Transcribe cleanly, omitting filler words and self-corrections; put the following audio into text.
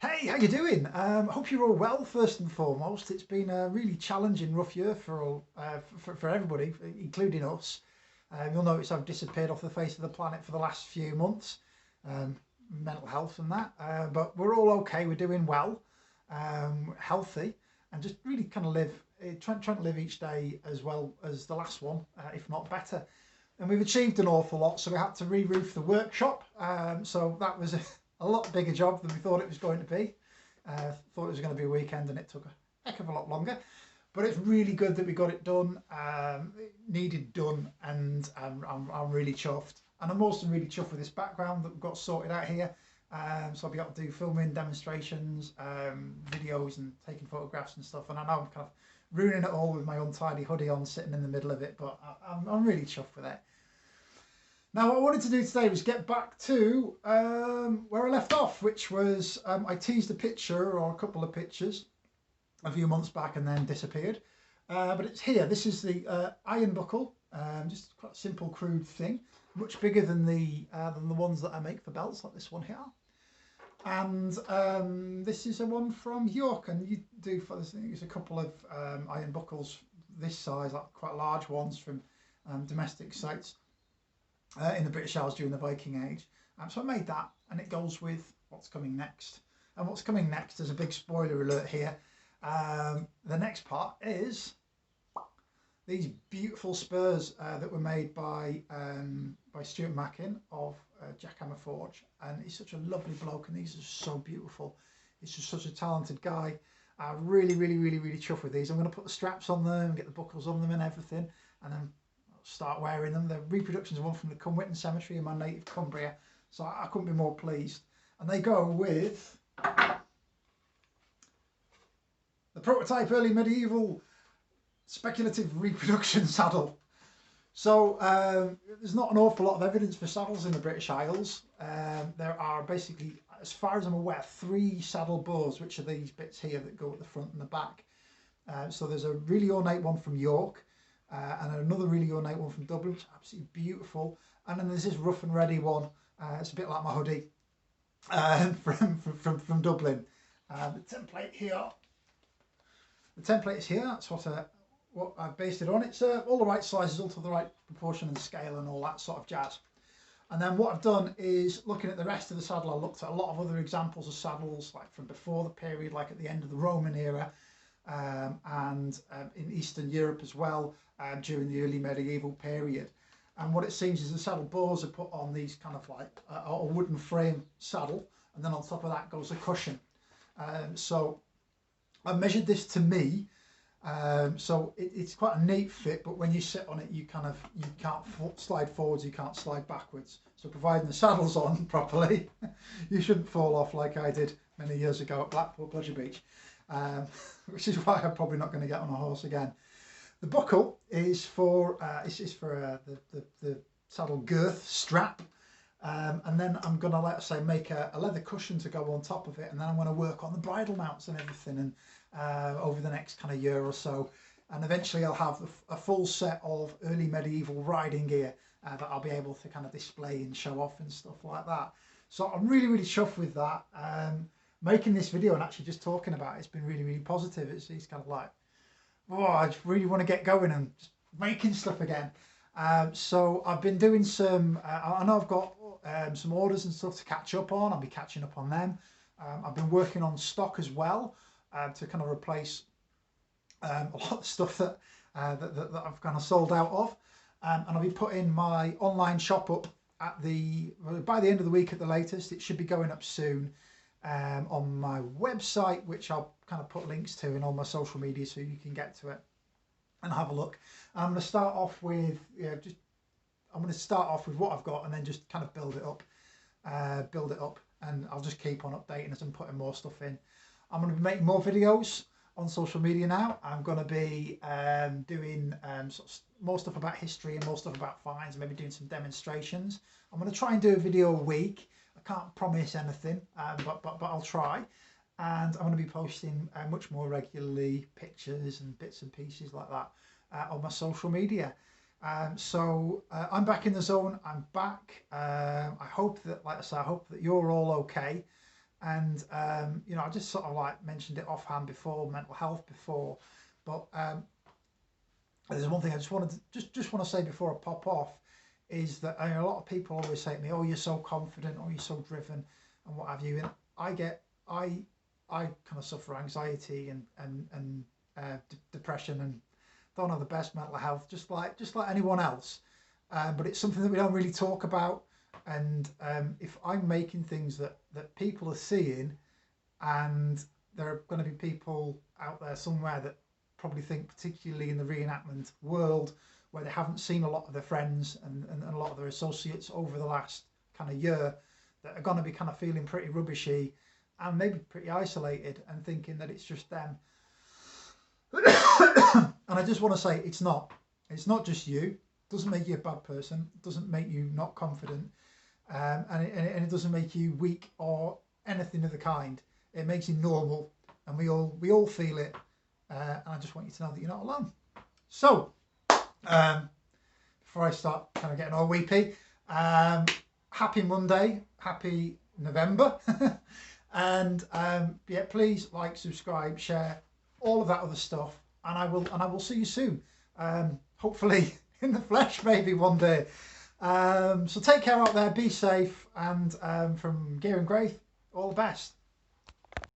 Hey, how you doing? Hope you're all well. First and foremost, it's been a really challenging, rough year for for everybody, including us. You'll notice I've disappeared off the face of the planet for the last few months, um, mental health and that. But we're all okay. We're doing well, healthy, and just really kind of trying to live each day as well as the last one, if not better. And we've achieved an awful lot. So we had to re-roof the workshop. So that was a lot bigger job than we thought it was going to be. Thought it was going to be a weekend, and it took a heck of a lot longer. But it's really good that we got it done. It needed done, and I'm really chuffed. And I'm also really chuffed with this background that we've got sorted out here. So I'll be able to do filming, demonstrations, videos, and taking photographs and stuff. And I know I'm kind of ruining it all with my untidy hoodie on, sitting in the middle of it, but I'm really chuffed with it. Now, what I wanted to do today was get back to where I left off, which was I teased a picture or a couple of pictures a few months back and then disappeared. But it's here. This is the iron buckle, just quite a simple, crude thing, much bigger than the ones that I make for belts, like this one here. And this is a one from York, and you do for this. There's a couple of iron buckles this size, like quite large ones from domestic sites in the British Isles during the Viking Age. So I made that, and it goes with what's coming next. And what's coming next is a big spoiler alert here. The next part is these beautiful spurs that were made by Stuart Mackin of Jackhammer Forge, and he's such a lovely bloke, and these are so beautiful. He's just such a talented guy. Really chuffed with these. I'm going to put the straps on them, get the buckles on them and everything, and then start wearing them. They're reproductions of one from the Cumwhitten Cemetery in my native Cumbria, so I couldn't be more pleased. And they go with the prototype early medieval speculative reproduction saddle. So there's not an awful lot of evidence for saddles in the British Isles. There are basically, as far as I'm aware, 3 saddle bows, which are these bits here that go at the front and the back. So there's a really ornate one from York, and another really ornate one from Dublin, which is absolutely beautiful. And then there's this rough and ready one. It's a bit like my hoodie from Dublin. The template here. The template is here. That's what I've based it on. It's all the right sizes, all to the right proportion and scale and all that sort of jazz. And then what I've done is, looking at the rest of the saddle, I looked at a lot of other examples of saddles, like from before the period, like at the end of the Roman era, and in Eastern Europe as well, during the early medieval period. And what it seems is the saddle bows are put on these kind of like a wooden frame saddle, and then on top of that goes a cushion. So I measured this to me. So it's quite a neat fit, but when you sit on it, you can't slide forwards, you can't slide backwards. So providing the saddle's on properly, you shouldn't fall off like I did many years ago at Blackpool Pleasure Beach, which is why I'm probably not going to get on a horse again. The buckle is for the saddle girth strap, and then I'm going to, let's say, make a leather cushion to go on top of it, and then I'm going to work on the bridle mounts and everything, and over the next kind of year or so, and eventually I'll have a full set of early medieval riding gear that I'll be able to kind of display and show off and stuff like that. So I'm really chuffed with that. Making this video and actually just talking about it's been really positive. It's kind of like, oh, I just really want to get going and just making stuff again. So I've been doing some, I know I've got some orders and stuff to catch up on. I'll be catching up on them. I've been working on stock as well, to kind of replace a lot of stuff that I've kind of sold out of, and I'll be putting my online shop up by the end of the week at the latest. It should be going up soon on my website, which I'll kind of put links to in all my social media so you can get to it and have a look. I'm going to start off with what I've got and then just kind of build it up, and I'll just keep on updating as I'm putting more stuff in. I'm going to be making more videos on social media now. I'm going to be doing sort of more stuff about history and more stuff about finds, maybe doing some demonstrations. I'm going to try and do a video a week. I can't promise anything, but I'll try. And I'm going to be posting much more regularly pictures and bits and pieces like that on my social media. So I'm back in the zone. I'm back. I hope that, like I say, I hope that you're all okay. And you know, I just sort of like mentioned it offhand before, mental health before, but there's one thing I just wanted to just want to say before I pop off is that a lot of people always say to me, "Oh, you're so confident, or you're so driven, and what have you." And I I kind of suffer anxiety and depression and don't have the best mental health, just like anyone else. But it's something that we don't really talk about. And if I'm making things that people are seeing, and there are going to be people out there somewhere that probably think, particularly in the reenactment world, where they haven't seen a lot of their friends and a lot of their associates over the last kind of year, that are going to be kind of feeling pretty rubbishy and maybe pretty isolated and thinking that it's just them. And I just want to say it's not. It's not just you. It doesn't make you a bad person. It doesn't make you not confident. And it doesn't make you weak or anything of the kind. It makes you normal, and we all feel it. And I just want you to know that you're not alone. So, before I start kind of getting all weepy, happy Monday, happy November, and yeah, please like, subscribe, share, all of that other stuff, and I will see you soon. Hopefully in the flesh, maybe one day. So take care out there, be safe, and from Gear and Graith, all the best.